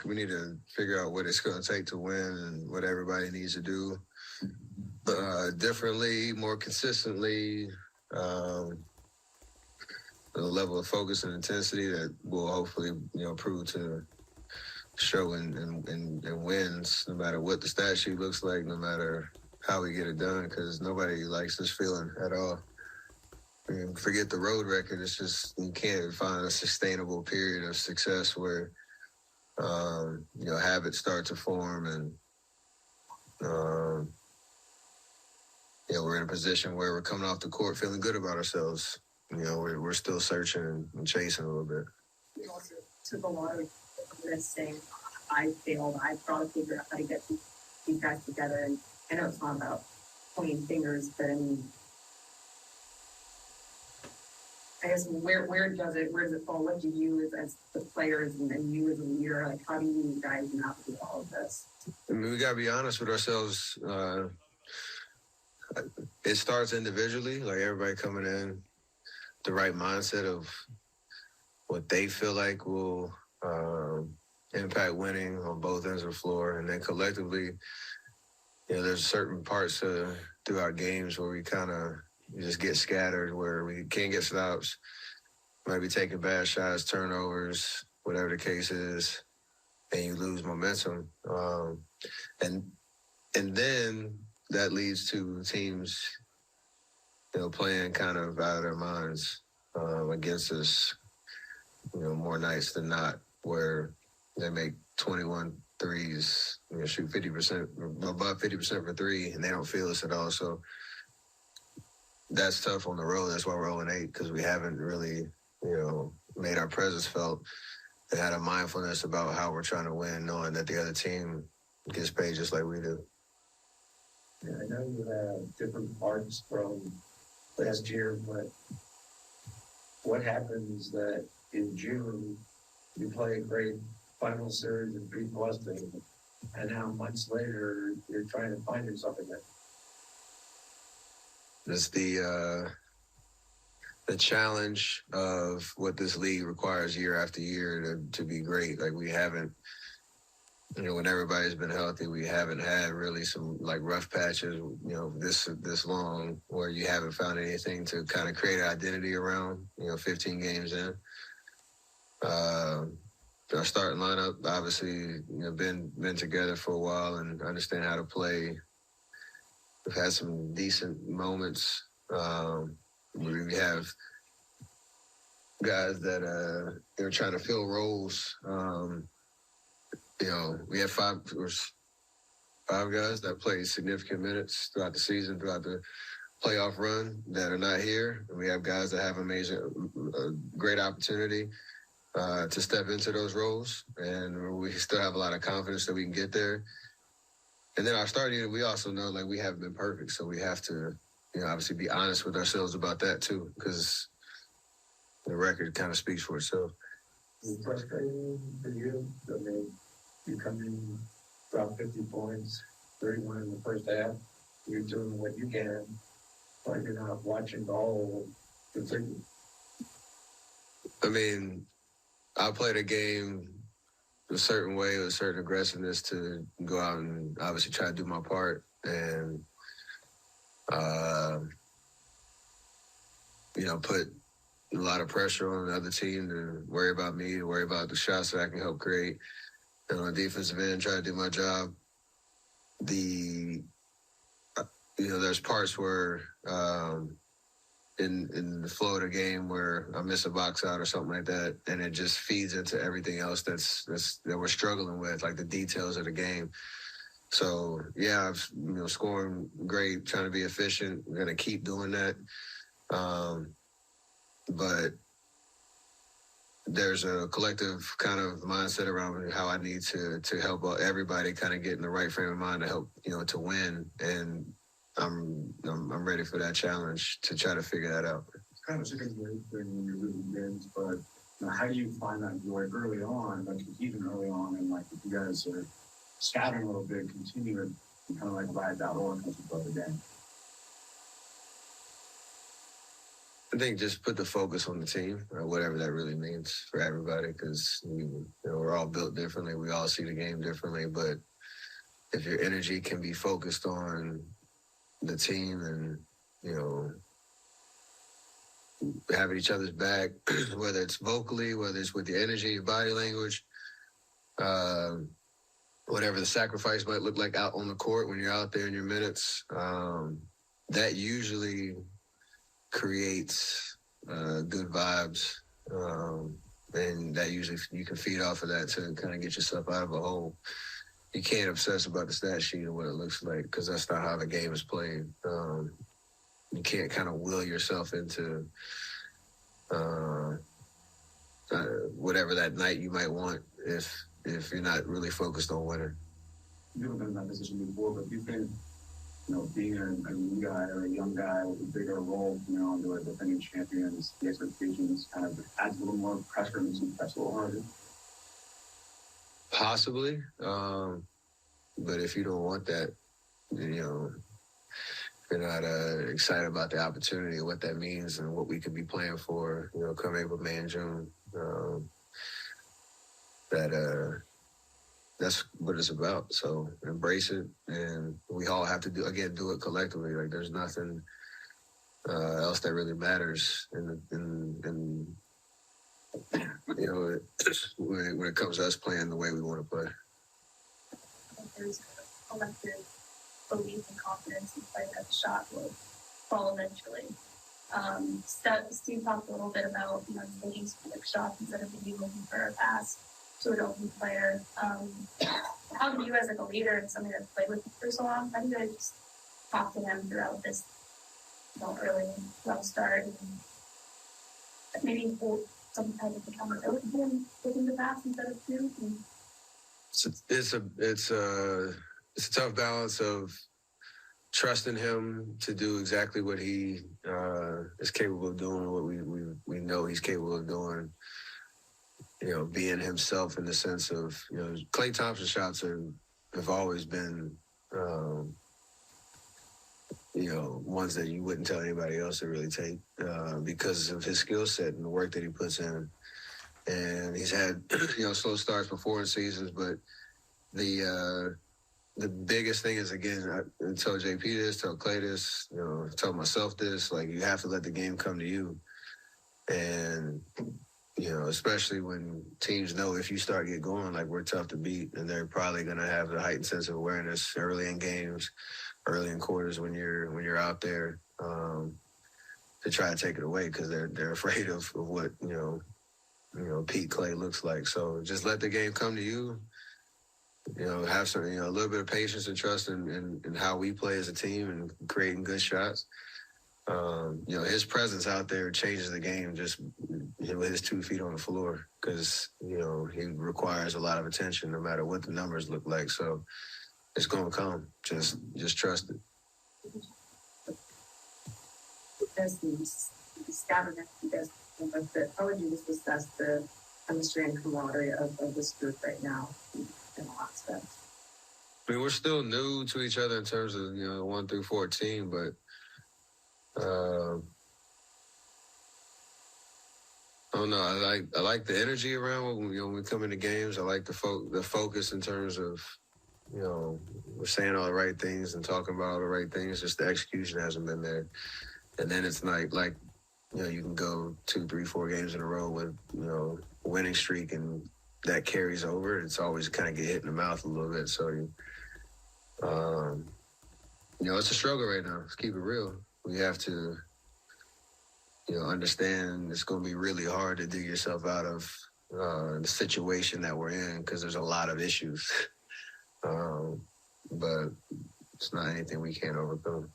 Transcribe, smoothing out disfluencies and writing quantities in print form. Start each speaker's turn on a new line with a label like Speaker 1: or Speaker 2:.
Speaker 1: We need to figure out what it's going to take to win and what everybody needs to do differently, more consistently. Um, a level of focus and intensity that will hopefully, prove to show in wins, no matter what the stat sheet looks like, no matter how we get it done, because nobody likes this feeling at all. I mean, forget the road record. It's just you can't find a sustainable period of success where habits start to form and um, we're in a position where we're coming off the court feeling good about ourselves. We're still searching and chasing a little bit.
Speaker 2: We also took a lot of this saying, I failed. I've got to figure out how to get these guys together. And I know it's not about pointing fingers, but I mean, I guess where does it fall? What do you as the players and you as a leader, like how do you guys navigate all of this?
Speaker 1: I mean, we got to be honest with ourselves. It starts individually, like everybody coming in, the right mindset of what they feel like will impact winning on both ends of the floor. And then collectively, there's certain parts through our games where we kind of just get scattered, where we can't get stops, might be taking bad shots, turnovers, whatever the case is, and you lose momentum. And then that leads to teams, playing kind of out of their minds against us, more nights than not, where they make 21 threes, shoot 50%, above 50% for three, and they don't feel us at all. So that's tough on the road. That's why we're 0-8, because we haven't really, made our presence felt and had a mindfulness about how we're trying to win, knowing that the other team gets paid just like we do.
Speaker 3: Yeah, I know you have different parts from last year, but what happens that in June you play a great final series and beat Boston, and now months later you're trying to find yourself again?
Speaker 1: It's the challenge of what this league requires year after year to be great. Like we haven't, when everybody's been healthy, we haven't had really some like rough patches, this long where you haven't found anything to kind of create an identity around, 15 games in. Our starting lineup, obviously, been together for a while and understand how to play. We've had some decent moments. We have guys that are trying to fill roles. We have five guys that play significant minutes throughout the season, throughout the playoff run that are not here. And we have guys that have great opportunity to step into those roles. And we still have a lot of confidence that we can get there. And then our starting unit, we also know like we haven't been perfect. So we have to, obviously be honest with ourselves about that too, because the record kind of speaks for itself.
Speaker 3: Is it frustrating for you? I mean, you come in, drop 50 points, 31 in the first half. You're doing what you can, but you're not watching the whole thing.
Speaker 1: I mean, I played a game a certain way with a certain aggressiveness to go out and obviously try to do my part. And, put a lot of pressure on the other team to worry about me, to worry about the shots that I can help create. And on the defensive end, try to do my job. There's parts where in the flow of the game where I miss a box out or something like that, and it just feeds into everything else that we're struggling with, like the details of the game. So yeah, I've scoring great, trying to be efficient. We're gonna keep doing that, but there's a collective kind of mindset around how I need to help everybody kind of get in the right frame of mind to help to win, and I'm ready for that challenge to try to figure that out.
Speaker 4: It's kind of a second thing when you're losing games, but how do you find that joy early on, like even early on, and like if you guys are scattering a little bit, continue to kind of like ride that roller coaster throughout the game?
Speaker 1: I think just put the focus on the team, or whatever that really means for everybody, because we're all built differently. We all see the game differently. But if your energy can be focused on the team and you know having each other's back, whether it's vocally, whether it's with your energy, your body language, uh, whatever the sacrifice might look like out on the court when you're out there in your minutes, that usually creates good vibes. And that usually you can feed off of that to kind of get yourself out of a hole. You can't obsess about the stat sheet and what it looks like because that's not how the game is played. You can't kind of will yourself into whatever that night you might want if you're not really focused on winning.
Speaker 4: You've been in that position before, but do you think, being a new guy or a young guy with a bigger role, under a defending champions, the expectations kind of adds a little more pressure and makes you press a little harder?
Speaker 1: Possibly. But if you don't want that, if you're not excited about the opportunity, what that means and what we could be playing for, come April, May, and June, that's what it's about. So embrace it, and we all have to do it collectively. Like there's nothing else that really matters in when it comes to us playing the way we want to play.
Speaker 2: There's a collective belief and confidence in play that the shot will fall eventually. Steve talked a little bit about taking specific shots instead of maybe looking for a pass to an open player. How do you, as like a leader and somebody that's played with him for so long, how do you guys just talk to him throughout this early rough start and maybe hold some type of accountability with him taking the pass instead of two?
Speaker 1: It's a tough balance of trusting him to do exactly what he is capable of doing, what we know he's capable of doing. Being himself in the sense of, Klay Thompson's shots have always been, ones that you wouldn't tell anybody else to really take because of his skill set and the work that he puts in. And he's had, slow starts before in seasons, but the biggest thing is, again, I tell JP this, tell Klay this, tell myself this, like you have to let the game come to you. And, especially when teams know if you start get going, like we're tough to beat, and they're probably going to have a heightened sense of awareness early in games, early in quarters when you're out there to try to take it away because they're afraid of what, Pete Klay looks like. So just let the game come to you. Have some, a little bit of patience and trust in how we play as a team and creating good shots. His presence out there changes the game just with his 2 feet on the floor because, he requires a lot of attention no matter what the numbers look like. So it's going to come. Just trust it.
Speaker 2: As the scouting that you guys with it, how would you just assess the chemistry and camaraderie of this group right now in all aspects?
Speaker 1: I mean, we're still new to each other in terms of, 1 through 14, but I don't know. I like the energy around when we come into games. I like the focus in terms of, we're saying all the right things and talking about all the right things. Just the execution hasn't been there. And then it's like you can go 2, 3, 4 games in a row with, a winning streak and that carries over. It's always kind of get hit in the mouth a little bit. So, it's a struggle right now. Let's keep it real. We have to, understand it's going to be really hard to dig yourself out of the situation that we're in because there's a lot of issues. But it's not anything we can't overcome.